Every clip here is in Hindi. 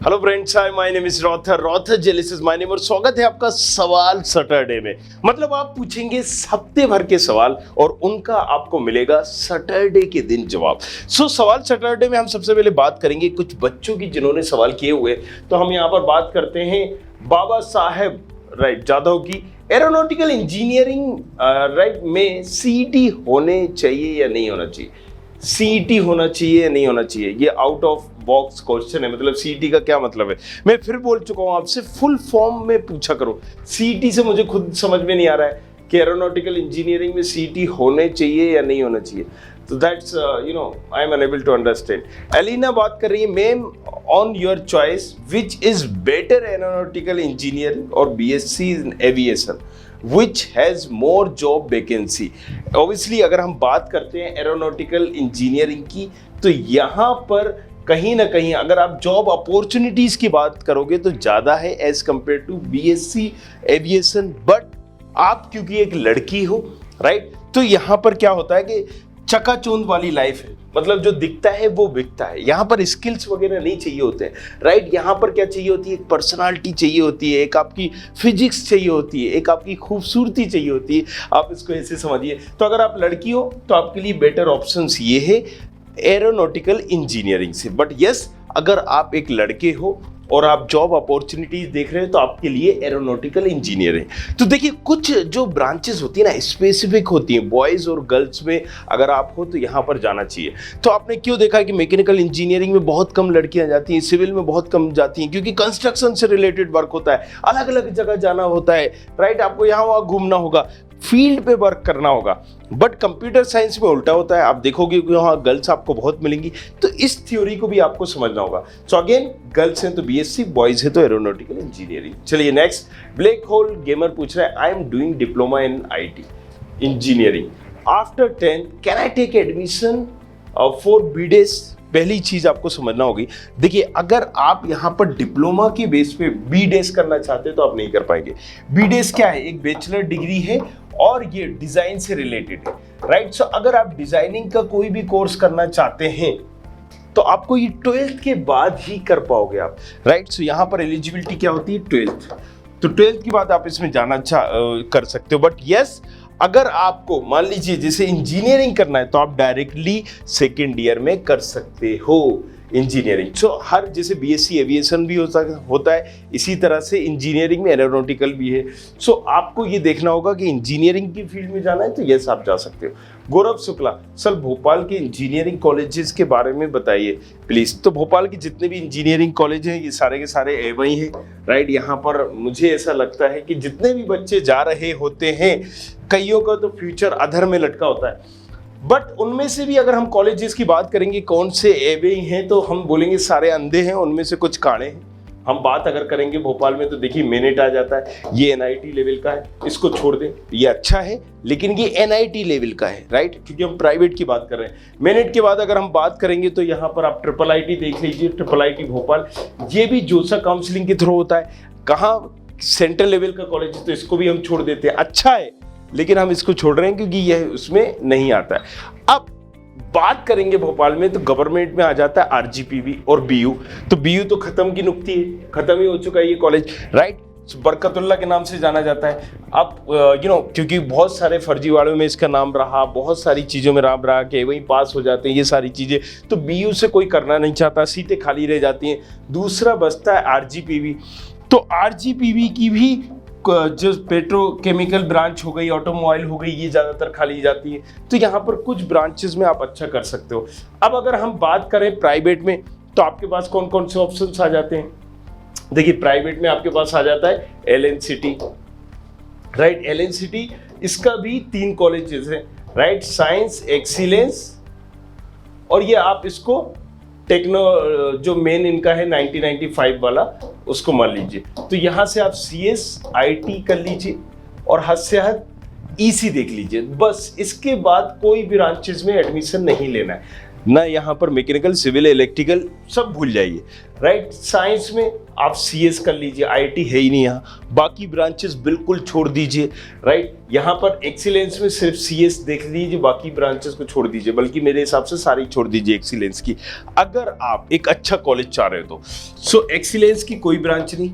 Hello friends, hi my name is रॉथर जेलिस इज माय नेम और स्वागत है आपका सवाल सैटरडे में। मतलब आप पूछेंगे हफ्ते भर के सवाल और उनका आपको मिलेगा सैटरडे के दिन जवाब। सवाल सैटरडे में हम सबसे पहले बात करेंगे कुछ बच्चों की जिन्होंने सवाल किए हुए। तो हम यहाँ पर बात करते हैं बाबा साहेब जाधव की, एरोनॉटिकल इंजीनियरिंग में सीईटी होने चाहिए या नहीं होना चाहिए। सीईटी होना चाहिए या नहीं होना चाहिए, ये आउट ऑफ बॉक्स क्वेश्चन है। मतलब सीईटी का क्या मतलब है, मैं फिर बोल चुका हूं आपसे, फुल फॉर्म में पूछा करो। सीईटी से मुझे खुद समझ में नहीं आ रहा है कि एरोनॉटिकल इंजीनियरिंग में सीईटी होने चाहिए या नहीं होना चाहिए। तो that's I am unable to understand. Elina बात कर रही है, ma'am on your choice which is better, aeronautical engineering और BSc in aviation, which has more job vacancy। Obviously अगर हम बात करते हैं एरोनॉटिकल इंजीनियरिंग की, तो यहाँ पर कहीं ना कहीं अगर आप जॉब अपॉर्चुनिटीज की बात करोगे तो ज़्यादा है as compare to BSc aviation. But आप क्योंकि एक लड़की हो, राइट, तो यहाँ पर क्या होता है कि चकाचौंध वाली लाइफ है। मतलब जो दिखता है वो बिकता है। यहाँ पर स्किल्स वगैरह नहीं चाहिए होते हैं, राइट। यहाँ पर क्या चाहिए होती है, एक पर्सनालिटी चाहिए होती है, एक आपकी फिजिक्स चाहिए होती है, एक आपकी खूबसूरती चाहिए होती है। आप इसको ऐसे समझिए। तो अगर आप लड़की हो तो आपके लिए बेटर ऑप्शंस ये है एरोनॉटिकल इंजीनियरिंग से। बट यस, अगर आप एक लड़के हो और आप जॉब अपॉर्चुनिटीज देख रहे हैं तो आपके लिए एरोनॉटिकल इंजीनियरिंग। तो देखिए, कुछ जो ब्रांचेस होती है ना, स्पेसिफिक होती हैं। बॉयज़ और गर्ल्स में अगर आप हो तो यहाँ पर जाना चाहिए। तो आपने क्यों देखा कि मैकेनिकल इंजीनियरिंग में बहुत कम लड़कियाँ जाती हैं, सिविल में बहुत कम जाती हैं, क्योंकि कंस्ट्रक्शन से रिलेटेड वर्क होता है, अलग अलग जगह जाना होता है, राइट। आपको यहाँ वहाँ घूमना होगा, फील्ड पे वर्क करना होगा। बट कंप्यूटर साइंस में उल्टा होता है। आप देखोगे कि वहाँ गर्ल्स आपको बहुत मिलेंगी। तो इस थ्योरी को भी आपको समझना होगा। सो अगेन, गर्ल्स हैं तो बीएससी, बॉयज है तो एरोनॉटिकल इंजीनियरिंग। चलिए नेक्स्ट, ब्लैक होल गेमर पूछ रहा है, I am doing diploma in IT engineering after 10 can I take admission for BDes. पहली चीज आपको समझना होगी, देखिए, अगर आप यहाँ पर डिप्लोमा के बेस पे बीडेस करना चाहते हैं तो आप नहीं कर पाएंगे। बीडेस क्या है, एक बैचलर डिग्री है और ये डिजाइन से रिलेटेड है, राइट। सो अगर आप डिजाइनिंग का कोई भी कोर्स करना चाहते हैं तो आपको ये 12th के बाद ही कर पाओगे आप, राइट। सो यहाँ पर एलिजिबिलिटी क्या होती है, 12th। तो 12th के बाद आप इसमें जाना कर सकते हो। बट यस, अगर आपको मान लीजिए जैसे इंजीनियरिंग करना है तो आप डायरेक्टली सेकेंड ईयर में कर सकते हो इंजीनियरिंग। सो हर जैसे बीएससी एविएशन भी होता है, इसी तरह से इंजीनियरिंग में एरोनॉटिकल भी है। सो आपको ये देखना होगा कि इंजीनियरिंग की फील्ड में जाना है तो यस, आप जा सकते हो। गौरव शुक्ला, सर भोपाल के इंजीनियरिंग कॉलेजेस के बारे में बताइए प्लीज़। तो भोपाल के जितने भी इंजीनियरिंग कॉलेज हैं ये सारे के सारे एवं हैं, राइट। यहाँ पर मुझे ऐसा लगता है कि जितने भी बच्चे जा रहे होते हैं, कईयों का तो फ्यूचर अधर में लटका होता है। बट उनमें से भी अगर हम कॉलेजेस की बात करेंगे कौन से एवे हैं, तो हम बोलेंगे सारे अंधे हैं, उनमें से कुछ काणे हैं। हम बात अगर करेंगे भोपाल में तो देखिए मेनेट आ जाता है, ये एनआईटी लेवल का है, इसको छोड़ दें, ये अच्छा है लेकिन ये एनआईटी लेवल का है, राइट, क्योंकि हम प्राइवेट की बात कर रहे हैं। मेनेट के बाद अगर हम बात करेंगे तो यहाँ पर आप ट्रिपल आईटी देख लीजिए, ट्रिपल आईटी भोपाल, ये भी जोसा काउंसलिंग के थ्रू होता है। कहाँ सेंट्रल लेवल का कॉलेज है तो इसको भी हम छोड़ देते हैं, अच्छा है लेकिन हम इसको छोड़ रहे हैं क्योंकि यह उसमें नहीं आता है। अब बात करेंगे भोपाल में तो गवर्नमेंट में आ जाता है आरजीपीवी और बीयू। तो बीयू तो खत्म की नुक्ती है, खत्म ही हो चुका है ये कॉलेज, राइट। बरकतुल्ला के नाम से जाना जाता है। अब क्योंकि बहुत सारे फर्जीवाड़ों में इसका नाम रहा, बहुत सारी चीज़ों में नाम रहा कि वहीं पास हो जाते हैं ये सारी चीज़ें, तो बीयू से कोई करना नहीं चाहता, सीटें खाली रह जाती हैं। दूसरा बचता है आरजीपीवी। तो आरजीपीवी की भी जो पेट्रोकेमिकल ब्रांच हो गई, ऑटोमोबाइल हो गई, ये ज़्यादातर खाली जाती है। तो यहाँ पर कुछ ब्रांचेस में आप अच्छा कर सकते हो। अब अगर हम बात करें प्राइवेट में तो आपके पास कौन कौन से ऑप्शंस आ जाते हैं। देखिए, प्राइवेट में आपके पास आ जाता है एलएनसीटी, राइट। एलएनसीटी, इसका भी 3 कॉलेजेस हैं, राइट, साइंस एक्सीलेंस, और ये आप इसको टेक्नो जो मेन इनका है 1995 वाला, उसको मान लीजिए। तो यहाँ से आप CS IT कर लीजिए और हद से हद EC देख लीजिए। बस इसके बाद कोई भी ब्रांचेस में एडमिशन नहीं लेना है। ना यहाँ पर मैकेनिकल, सिविल, इलेक्ट्रिकल, सब भूल जाइए, राइट। साइंस में आप सीएस कर लीजिए, आईटी है ही नहीं यहाँ, बाकी ब्रांचेस बिल्कुल छोड़ दीजिए, राइट। यहाँ पर एक्सीलेंस में सिर्फ सीएस देख लीजिए, बाकी ब्रांचेस को छोड़ दीजिए, बल्कि मेरे हिसाब से सारी छोड़ दीजिए एक्सीलेंस की। अगर आप एक अच्छा कॉलेज चाह रहे हो तो सो एक्सीलेंस की कोई ब्रांच नहीं,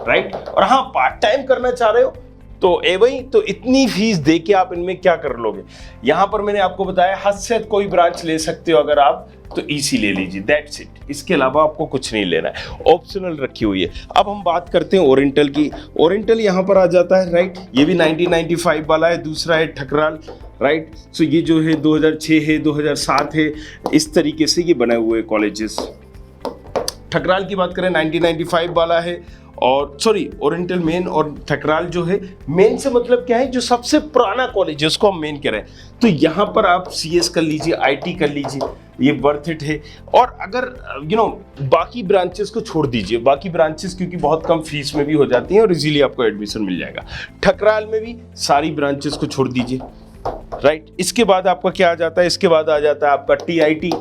राइट। और हाँ, पार्ट टाइम करना चाह रहे हो तो वही तो इतनी फीस दे के आप इनमें क्या कर लोगे। यहां पर मैंने आपको बताया हद से हद कोई ब्रांच ले सकते हो अगर आप तो ईसी ले लीजिए, दैट्स इट। इसके अलावा आपको कुछ नहीं लेना है, ऑप्शनल रखी हुई है। अब हम बात करते हैं ओरिएंटल की। ओरिएंटल यहां पर आ जाता है, राइट। ये भी 1995 वाला है। दूसरा है ठकराल, राइट। सो ये जो है 2006 है, 2007 है, इस तरीके से ये बने हुए कॉलेजेस। ठकराल की बात करें 1995 वाला है, और सॉरी ओरिएंटल मेन, और ठकराल जो है मेन से मतलब क्या है, जो सबसे पुराना कॉलेज है उसको हम मेन कह रहे हैं। तो यहाँ पर आप सीएस कर लीजिए, आईटी कर लीजिए, ये वर्थ इट है। और अगर बाकी ब्रांचेस को छोड़ दीजिए, बाकी ब्रांचेस क्योंकि बहुत कम फीस में भी हो जाती हैं और इजीली आपको एडमिशन मिल जाएगा। ठकराल में भी सारी ब्रांचेस को छोड़ दीजिए, राइट। इसके बाद आपका क्या आ जाता है, इसके बाद आ जाता है आपका टीआईटी।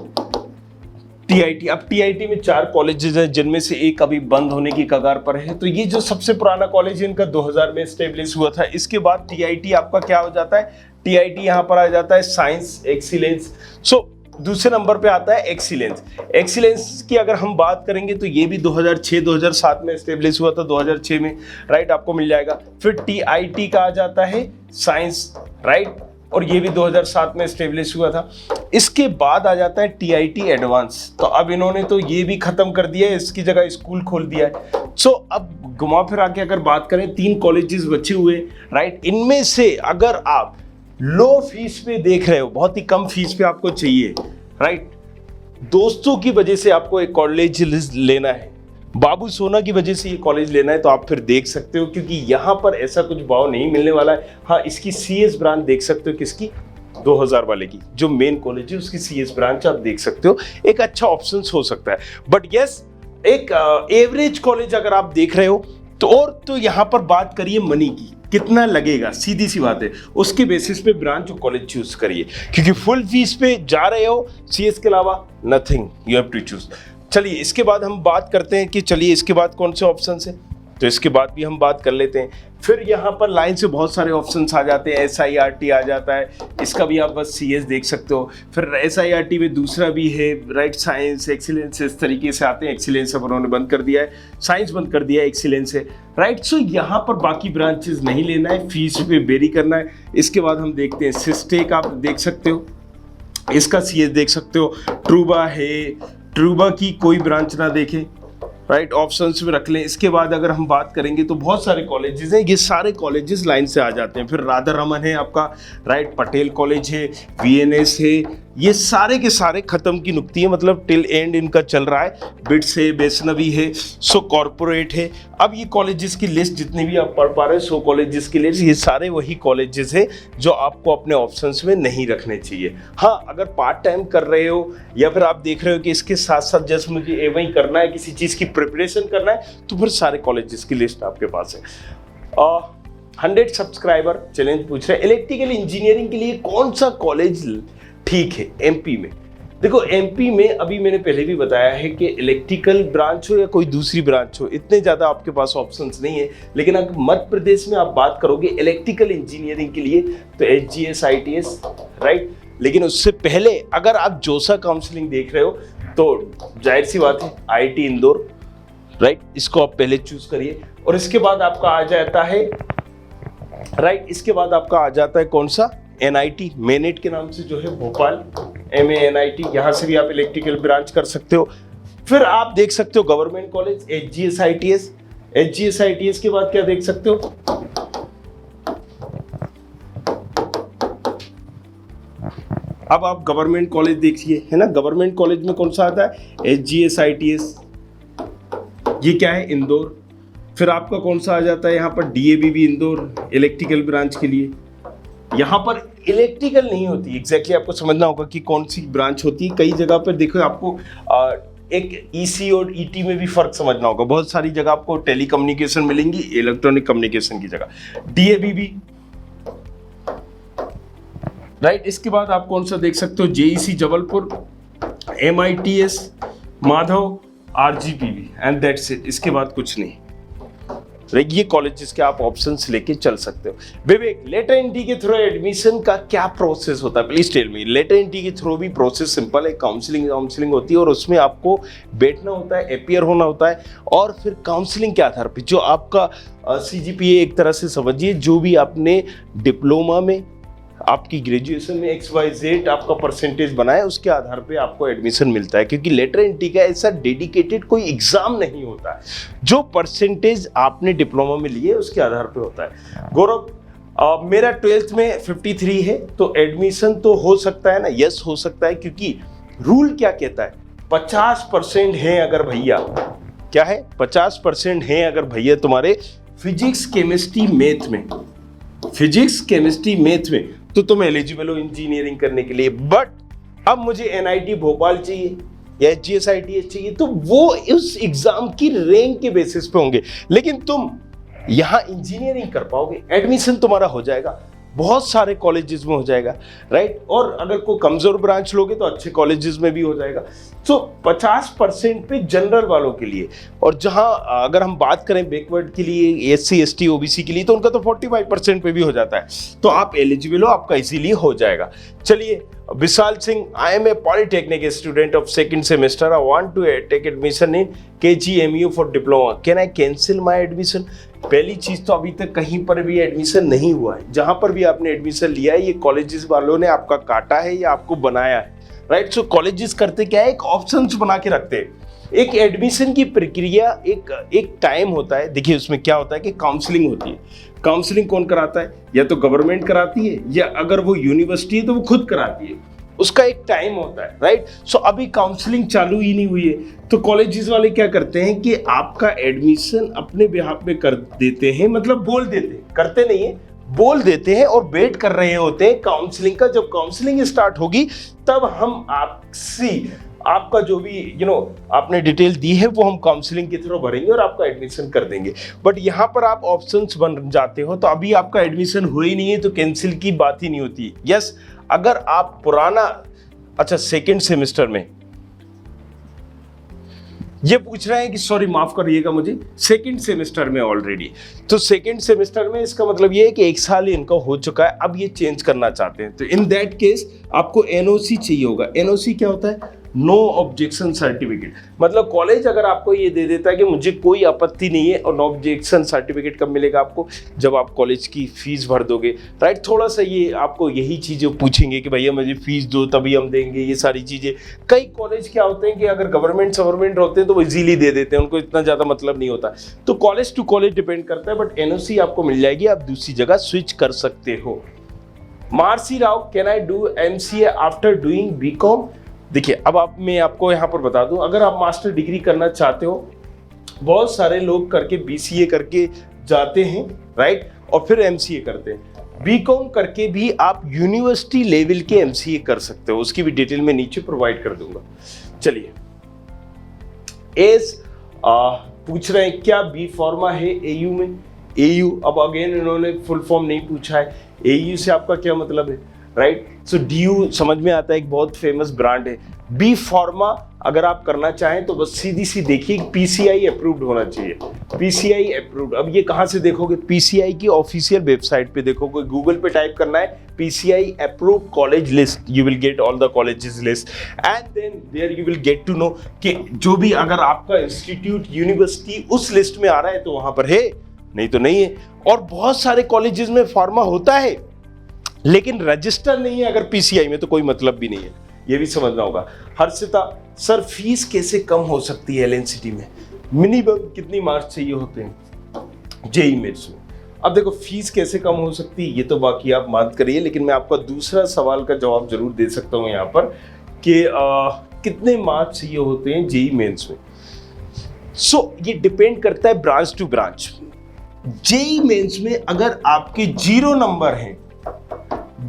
अब टीआईटी में 4 कॉलेजेस हैं, जिनमें से एक अभी बंद होने की कगार पर है। तो ये जो सबसे पुराना कॉलेज है इनका 2000 में एस्टेब्लिश हुआ था। इसके बाद टीआईटी आपका क्या हो जाता है, टीआईटी यहाँ पर आ जाता है साइंस एक्सीलेंस। सो दूसरे नंबर पे आता है एक्सीलेंस। एक्सीलेंस की अगर हम बात करेंगे तो ये भी 2006-2007 में एस्टेब्लिश हुआ था, 2006 में, राइट, आपको मिल जाएगा। फिर टीआईटी का आ जाता है साइंस, राइट, और ये भी 2007 में एस्टेब्लिश हुआ था। इसके बाद आ जाता है टीआईटी एडवांस। तो अब इन्होंने तो ये भी खत्म कर दिया है, इसकी जगह स्कूल खोल दिया है। सो अब घुमा फिरा के अगर बात करें 3 कॉलेजेस बचे हुए, राइट। इनमें से अगर आप लो फीस पे देख रहे हो, बहुत ही कम फीस पे आपको चाहिए, राइट, दोस्तों की वजह से आपको एक कॉलेज लेना है, बाबू सोना की वजह से ये कॉलेज लेना है, तो आप फिर देख सकते हो, क्योंकि यहाँ पर ऐसा कुछ भाव नहीं मिलने वाला है। हाँ, इसकी सीएस ब्रांच देख सकते हो, किसकी, 2000 वाले की, जो मेन कॉलेज है उसकी सीएस ब्रांच आप देख सकते हो, एक अच्छा ऑप्शन हो सकता है। बट यस, एक एवरेज कॉलेज अगर आप देख रहे हो तो यहाँ पर बात करिए मनी की, कितना लगेगा, सीधी सी बात है, उसके बेसिस पे ब्रांच और कॉलेज चूज करिए, क्योंकि फुल फीस पे जा रहे हो, सीएस के अलावा nothing, you have to choose. चलिए इसके बाद हम बात करते हैं कि चलिए इसके बाद कौन से ऑप्शन है, तो इसके बाद भी हम बात कर लेते हैं। फिर यहाँ पर लाइन से बहुत सारे ऑप्शंस आ जाते हैं, SIRT आ जाता है, इसका भी आप बस CS देख सकते हो। फिर SIRT में दूसरा भी है, राइट, साइंस एक्सीलेंस, इस तरीके से आते हैं। एक्सीलेंस अब उन्होंने बंद कर दिया है, साइंस बंद कर दिया है, एक्सीलेंस है, राइट। सो यहाँ पर बाकी ब्रांचेस नहीं लेना है, फीस पे बेरी करना है। इसके बाद हम देखते हैं सिस्टेक, आप देख सकते हो, इसका CS देख सकते हो। ट्रूबा है, ट्रूबा की कोई ब्रांच ना देखें, राइट, ऑप्शंस में रख लें। इसके बाद अगर हम बात करेंगे तो बहुत सारे कॉलेजेस हैं, ये सारे कॉलेजेस लाइन से आ जाते हैं। फिर राधा रमन है आपका, राइट, पटेल कॉलेज है, VNS है, ये सारे के सारे खत्म की नुक्ती है, मतलब टिल एंड इनका चल रहा है। बिट्स है, वैष्णवी है, सो कॉर्पोरेट है। अब ये कॉलेजेस की लिस्ट जितनी भी आप पढ़ पा रहे हो, सो कॉलेजेस की लिस्ट, ये सारे वही कॉलेजेस हैं जो आपको अपने ऑप्शंस में नहीं रखने चाहिए। हाँ, अगर पार्ट टाइम कर रहे हो या फिर आप देख रहे हो कि इसके साथ साथ जस्ट मुझे एवं करना है, किसी चीज़ की प्रिपरेशन करना है, तो फिर सारे कॉलेजेस की लिस्ट आपके पास है। 100 सब्सक्राइबर चैलेंज पूछ रहे हैं, इलेक्ट्रिकल इंजीनियरिंग के लिए कौन सा कॉलेज ठीक है एमपी में। देखो एमपी में अभी मैंने पहले भी बताया है कि इलेक्ट्रिकल ब्रांच हो या कोई दूसरी ब्रांच हो, इतने ज़्यादा आपके पास ऑप्शंस नहीं है। लेकिन अगर मध्य प्रदेश में आप बात करोगे इलेक्ट्रिकल इंजीनियरिंग के लिए तो HGS ITS, राइट। लेकिन उससे पहले अगर आप जोसा काउंसलिंग देख रहे हो तो जाहिर सी बात है IIT इंदौर, राइट, इसको आप पहले चूज करिए। और इसके बाद आपका आ जाता है, राइट, इसके बाद आपका आ जाता है कौन सा, NIT, मेनेट के नाम से जो है भोपाल, MANIT, यहाँ से भी आप इलेक्ट्रिकल ब्रांच कर सकते हो। फिर आप देख सकते हो government college HGS ITS। HGS ITS के बाद क्या देख सकते हो, अब आप गवर्नमेंट कॉलेज देखिए, है ना, गवर्नमेंट कॉलेज में कौन सा आता है, HGS ITS, ये क्या है, इंदौर। फिर आपका कौन सा आ जाता है यहाँ पर, DAV इंदौर, इलेक्ट्रिकल ब्रांच के लिए। यहाँ पर इलेक्ट्रिकल नहीं होती, एग्जैक्टली आपको समझना होगा कि कौन सी ब्रांच होती है। कई जगह पर देखो आपको एक EC और ET में भी फर्क समझना होगा। बहुत सारी जगह आपको टेली कम्युनिकेशन मिलेंगी, इलेक्ट्रॉनिक कम्युनिकेशन की जगह DAV भी, राइट। इसके बाद आप कौन सा देख सकते हो, JEC Jabalpur, MITS, Madhav, RGPV and that's it. इसके बाद कुछ नहीं। ये कॉलेजेस के आप ऑप्शंस लेके चल सकते हो। विवेक, लेटर एंट्री के थ्रू एडमिशन का क्या प्रोसेस होता है, please tell me. Lateral entry के थ्रू भी प्रोसेस सिंपल है। काउंसलिंग होती है और उसमें आपको बैठना होता है, अपियर होना होता है और फिर काउंसलिंग के आधार पर जो आपका CGPA एक तरह से समझिए, जो भी आपने डिप्लोमा में, आपकी ग्रेजुएशन में XYZ आपका परसेंटेज बना है, उसके आधार पे आपको एडमिशन मिलता है। क्योंकि लेटर एंट्री का ऐसा डेडिकेटेड कोई एग्जाम नहीं होता है, जो परसेंटेज आपने डिप्लोमा में लिए उसके आधार पे होता है। गौरव, मेरा 12th में 53 है, तो एडमिशन तो हो सकता है ना? यस, हो सकता है। क्योंकि रूल क्या कहता है, 50% है अगर भैया, क्या है, 50% है अगर भैया तुम्हारे फिजिक्स केमिस्ट्री मैथ में, तो तुम एलिजिबल हो इंजीनियरिंग करने के लिए। बट अब मुझे NIT भोपाल चाहिए या HGSITS चाहिए, तो वो उस एग्जाम की रैंक के बेसिस पे होंगे। लेकिन तुम यहां इंजीनियरिंग कर पाओगे, एडमिशन तुम्हारा हो जाएगा, बहुत सारे कॉलेजेस में हो जाएगा, राइट। और अगर कोई कमजोर ब्रांच लोगे तो अच्छे कॉलेजेस में भी हो जाएगा। तो 50% पे जनरल वालों के लिए, और जहां अगर हम बात करें बैकवर्ड के लिए, SC ST OBC के लिए, तो उनका तो 45% पे भी हो जाता है। तो आप एलिजिबल हो, आपका इजीली हो जाएगा। चलिए, Vishal Singh, I am a polytechnic student of 2nd semester, I want to take admission in KGMU for diploma, can I cancel my admission? पहली चीज तो अभी तक कहीं पर भी एडमिशन नहीं हुआ है। जहां पर भी आपने एडमिशन लिया है, ये कॉलेजेस वालों ने आपका काटा है या आपको बनाया है, राइट। सो कॉलेजेस करते क्या है, एक ऑप्शंस बना के रखते हैं। एक एडमिशन की प्रक्रिया, एक टाइम होता है। देखिए, उसमें क्या होता है कि काउंसलिंग होती है। काउंसलिंग कौन कराता है? या तो गवर्नमेंट कराती है, या अगर वो यूनिवर्सिटी है तो वो खुद कराती है। उसका एक टाइम होता है, राइट। सो अभी काउंसलिंग चालू ही नहीं हुई है, तो कॉलेजेस वाले क्या करते हैं कि आपका एडमिशन अपने बिहाफ पे कर देते हैं, मतलब बोल देते हैं, करते नहीं है, बोल देते हैं और वेट कर रहे होते हैं काउंसलिंग का। जब काउंसलिंग स्टार्ट होगी तब हम आपका जो भी आपने डिटेल दी है वो हम काउंसलिंग के थ्रू भरेंगे और आपका एडमिशन कर देंगे। बट यहाँ पर आप ऑप्शंस बन जाते हो, तो अभी आपका एडमिशन हो ही नहीं है तो कैंसिल की बात ही नहीं होती। यस, अगर आप पुराना, अच्छा 2nd सेमेस्टर में, ये पूछ रहे हैं कि सॉरी माफ करिएगा मुझे, 2nd सेमेस्टर में ऑलरेडी, तो 2nd सेमेस्टर में इसका मतलब ये है कि 1 साल इनका हो चुका है, अब ये चेंज करना चाहते हैं। तो इन दैट केस आपको NOC चाहिए होगा। NOC क्या होता है? No objection certificate. मतलब कॉलेज अगर आपको ये दे देता है कि मुझे कोई आपत्ति नहीं है, और नो ऑब्जेक्शन सर्टिफिकेट कब मिलेगा आपको? जब आप कॉलेज की फीस भर दोगे, राइट। थोड़ा सा ये आपको यही चीजें पूछेंगे कि भैया मुझे फीस दो तभी हम देंगे, ये सारी चीजें। कई कॉलेज क्या होते हैं कि अगर गवर्नमेंट होते हैं तो वो इजीली दे देते हैं, उनको इतना ज्यादा मतलब नहीं होता। तो कॉलेज टू कॉलेज डिपेंड करता है, बट NOC आपको मिल जाएगी, आप दूसरी जगह स्विच कर सकते हो। Marsi Rao, can I do MCA after doing BCom? देखिए, अब मैं आपको यहाँ पर बता दूं, अगर आप मास्टर डिग्री करना चाहते हो, बहुत सारे लोग करके BCA करके जाते हैं, राइट, और फिर MCA करते हैं। BCom करके भी आप यूनिवर्सिटी लेवल के MCA कर सकते हो, उसकी भी डिटेल मैं नीचे प्रोवाइड कर दूंगा। चलिए, पूछ रहे हैं क्या B Pharma है AU में? AU, अब अगेन इन्होंने फुल फॉर्म नहीं पूछा है। AU से आपका क्या मतलब है, राइट। सो DU समझ में आता है, एक बहुत फेमस ब्रांड है। B Pharma अगर आप करना चाहें तो बस सीधी सी देखिए, PCI अप्रूव्ड होना चाहिए, PCI अप्रूव्ड। अब ये कहाँ से देखोगे? PCI की ऑफिशियल वेबसाइट पे देखोगे, गूगल पे टाइप करना है PCI approved college list, you will get all the colleges list, and then there you will get to know कि जो भी अगर आपका इंस्टीट्यूट, यूनिवर्सिटी उस लिस्ट में आ रहा है तो वहां पर है, नहीं तो नहीं है। और बहुत सारे कॉलेजेस में फार्मा होता है लेकिन रजिस्टर नहीं है, अगर PCI में तो कोई मतलब भी नहीं है, ये भी समझना होगा। हर्षिता, सर फीस कैसे कम हो सकती है LNCT में? मिनिमम कितनी मार्क्स चाहिए होते हैं JEE मेंस में? अब देखो, फीस कैसे कम हो सकती है ये तो बाकी आप बात करिए, लेकिन मैं आपका दूसरा सवाल का जवाब जरूर दे सकता हूँ यहाँ पर कि कितने मार्क्स चाहिए होते हैं JEE मेंस में। सो ये डिपेंड करता है branch to branch. JEE mains में अगर आपके 0 नंबर हैं,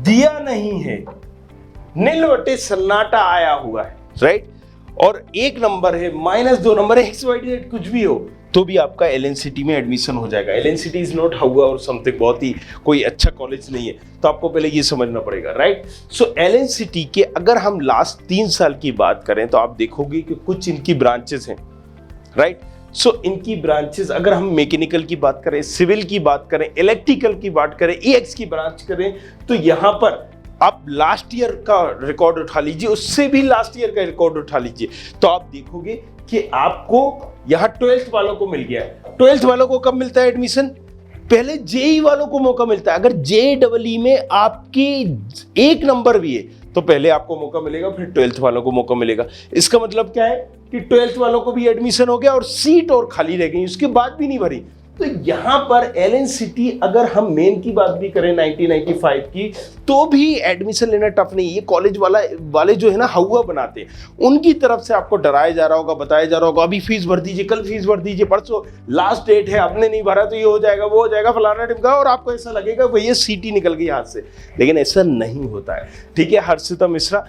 दिया नहीं है, नील बटे सन्नाटा आया हुआ है, राइट, और 1 नंबर है, -2 नंबर है, XYZ कुछ भी हो, तो भी आपका LNCT में एडमिशन हो जाएगा। LNCT इज नॉट हाउआ और समथिंग, बहुत ही कोई अच्छा कॉलेज नहीं है, तो आपको पहले ये समझना पड़ेगा, राइट। सो LNCT के अगर हम लास्ट 3 साल की बात करें तो आप देखोगे कि कुछ इनकी ब्रांचेस हैं, राइट। सो इनकी ब्रांचेस अगर हम मैकेनिकल की बात करें, सिविल की बात करें, इलेक्ट्रिकल की बात करें, EX की ब्रांच करें, तो यहाँ पर आप लास्ट ईयर का रिकॉर्ड उठा लीजिए, उससे भी लास्ट ईयर का रिकॉर्ड उठा लीजिए, तो आप देखोगे कि आपको यहाँ 12th वालों को मिल गया है। 12th वालों को कब मिलता है एडमिशन? पहले JEE वालों को मौका मिलता है। अगर JEE में आपकी 1 नंबर भी है तो पहले आपको मौका मिलेगा, फिर 12th वालों को मौका मिलेगा। इसका मतलब क्या है कि 12th वालों को भी एडमिशन हो गया और सीट और खाली रह गई, उसके बाद भी नहीं भरी। तो यहाँ पर LNCT अगर हम मेन की बात भी करें 1995 की, तो भी एडमिशन लेना टफ नहीं है। ये कॉलेज वाले जो है ना हवा बनाते हैं, उनकी तरफ से आपको डराया जा रहा होगा, बताया जा रहा होगा अभी फीस भर दीजिए, कल फीस भर दीजिए, परसों लास्ट डेट है, आपने नहीं भरा तो ये हो जाएगा, वो हो जाएगा, फलाना टिमका, और आपको ऐसा लगेगा भैया सीट ही निकल गई हाथ से। लेकिन ऐसा नहीं होता है, ठीक है हर्षिता मिश्रा।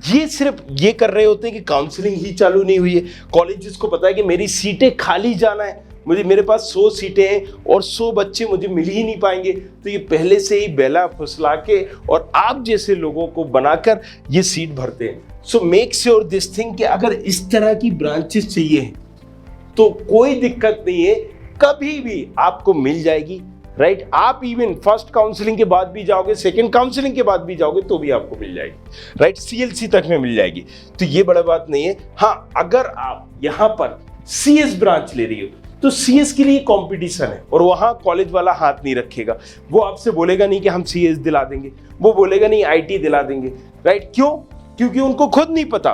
ये सिर्फ ये कर रहे होते हैं कि काउंसलिंग ही चालू नहीं हुई है, कॉलेजेस को पता है कि मेरी सीटें खाली जाना है, मेरे पास 100 सीटें हैं और 100 बच्चे मुझे मिल ही नहीं पाएंगे, तो ये पहले से ही बेला फुसला के और आप जैसे लोगों को बनाकर ये सीट भरते हैं। So make sure this thing कि अगर इस तरह की ब्रांचेस चाहिए तो कोई दिक्कत नहीं है, कभी भी आपको मिल जाएगी, राइट। आप इवन फर्स्ट काउंसलिंग के बाद भी जाओगे, सेकंड काउंसलिंग के बाद भी जाओगे तो भी आपको मिल जाएगी, राइट। CLC तक में मिल जाएगी, तो ये बड़ा बात नहीं है। हाँ, अगर आप यहाँ पर CS ब्रांच ले रही हो तो CS के लिए कंपटीशन है और वहां कॉलेज वाला हाथ नहीं रखेगा। वो आपसे बोलेगा नहीं कि हम CS दिला देंगे, वो बोलेगा नहीं IT दिला देंगे, राइट। क्यों? क्योंकि उनको खुद नहीं पता।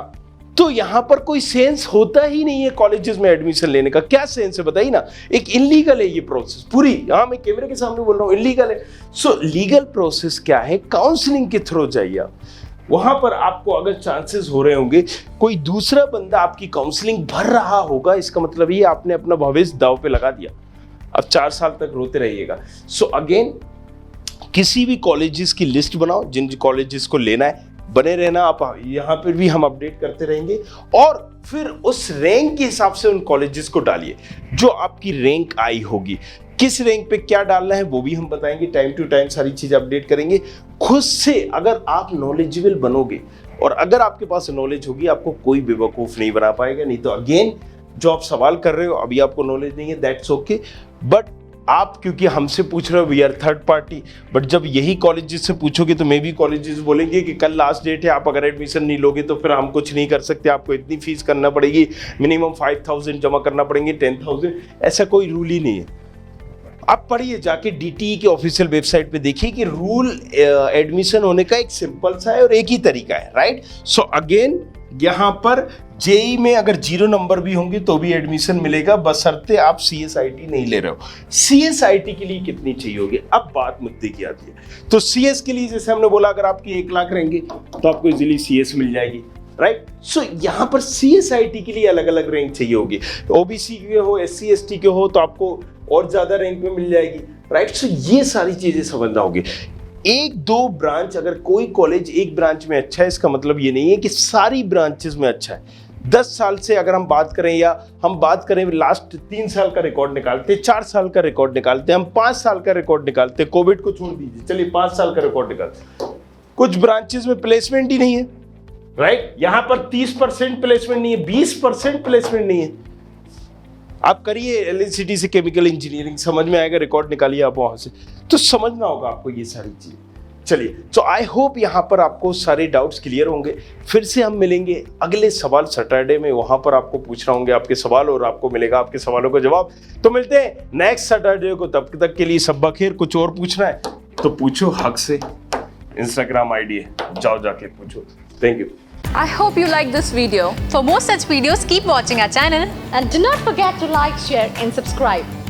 तो यहां पर कोई सेंस होता ही नहीं है कॉलेजेस में एडमिशन लेने का। क्या सेंस है बताइए ना? एक इलीगल है ये प्रोसेस पूरी। हाँ, मैं कैमरे के सामने बोल रहा हूँ, इलीगल है। सो लीगल प्रोसेस क्या है? काउंसलिंग के थ्रू जाइए आप, वहां पर आपको अगर चांसेस हो रहे होंगे कोई दूसरा बंदा आपकी काउंसलिंग भर रहा होगा, इसका मतलब ये आपने अपना भविष्य दांव पे लगा दिया। अब 4 साल तक रोते रहिएगा। सो अगेन, किसी भी कॉलेजेस की लिस्ट बनाओ, जिन कॉलेजेस को लेना है, बने रहना आप, यहाँ पर भी हम अपडेट करते रहेंगे, और फिर उस रैंक के हिसाब से उन कॉलेजेस को डालिए जो आपकी रैंक आई होगी। किस रैंक पे क्या डालना है वो भी हम बताएंगे, टाइम टू टाइम सारी चीजें अपडेट करेंगे। खुद से अगर आप नॉलेजेबल बनोगे और अगर आपके पास नॉलेज होगी, आपको कोई बेवकूफ नहीं बना पाएगा। नहीं तो अगेन, जो आप सवाल कर रहे हो अभी आपको नॉलेज नहीं है, दैट्स ओके, बट आप क्योंकि हमसे पूछ रहे हो, we are third party, but जब यही कॉलेजेस से पूछोगे तो मे भी कॉलेजेस बोलेंगे कि कल लास्ट डेट है, आप अगर एडमिशन नहीं लोगे तो फिर हम कुछ नहीं कर सकते, आपको इतनी फीस करना पड़ेगी, मिनिमम 5,000 जमा करना पड़ेंगे, 10,000। ऐसा कोई रूल ही नहीं है। आप पढ़िए, जाके DTE के ऑफिशियल वेबसाइट पे देखिए कि रूल एडमिशन होने का एक सिंपल सा है और एक ही तरीका है, राइट। सो अगेन, यहाँ पर JEE में अगर 0 नंबर भी होंगे तो भी एडमिशन मिलेगा, बशर्ते आप CSIT नहीं ले रहे हो। CSIT के लिए कितनी चाहिए होगी? अब बात मुद्दे की आती है। तो CS के लिए जैसे हमने बोला, अगर आपके 1 लाख रहेंगे तो आपको इजीली CS मिल जाएगी, राइट। सो यहाँ पर CSIT के लिए अलग अलग रैंक चाहिए होगी। OBC के हो, SC ST के हो तो आपको और ज्यादा रैंक में मिल जाएगी, राइट। सो ये सारी चीजें समझना होगी। 1-2 ब्रांच, अगर कोई कॉलेज एक ब्रांच में अच्छा है, इसका मतलब ये नहीं है कि सारी ब्रांचेस में अच्छा है। 10 साल से अगर हम बात करें, या हम बात करें लास्ट 3 साल का रिकॉर्ड निकालते, 4 साल का रिकॉर्ड निकालते, हम 5 साल का रिकॉर्ड निकालते, कोविड को छोड़ दीजिए, चलिए 5 साल का रिकॉर्ड निकालते, कुछ ब्रांचेस में प्लेसमेंट ही नहीं है, राइट। यहां पर 30% प्लेसमेंट नहीं है, 20% प्लेसमेंट नहीं है। आप करिए LNCT से केमिकल इंजीनियरिंग, समझ में आएगा, रिकॉर्ड निकालिए आप वहां से, तो समझना होगा आपको ये सारी चीजें। चलिए, तो आई होप यहाँ पर आपको सारे डाउट्स क्लियर होंगे। फिर से हम मिलेंगे अगले सवाल सैटरडे में, वहां पर आपको पूछना होंगे आपके सवाल और आपको मिलेगा आपके सवालों का जवाब। तो मिलते हैं नेक्स्ट सैटरडे को, तब तक के लिए सब्बा खैर। कुछ और पूछना है तो पूछो हक से, Instagram ID है, जाओ जाके पूछो। Thank you. I hope you like this video. For more such videos, keep watching our channel and do not forget to like, share and subscribe.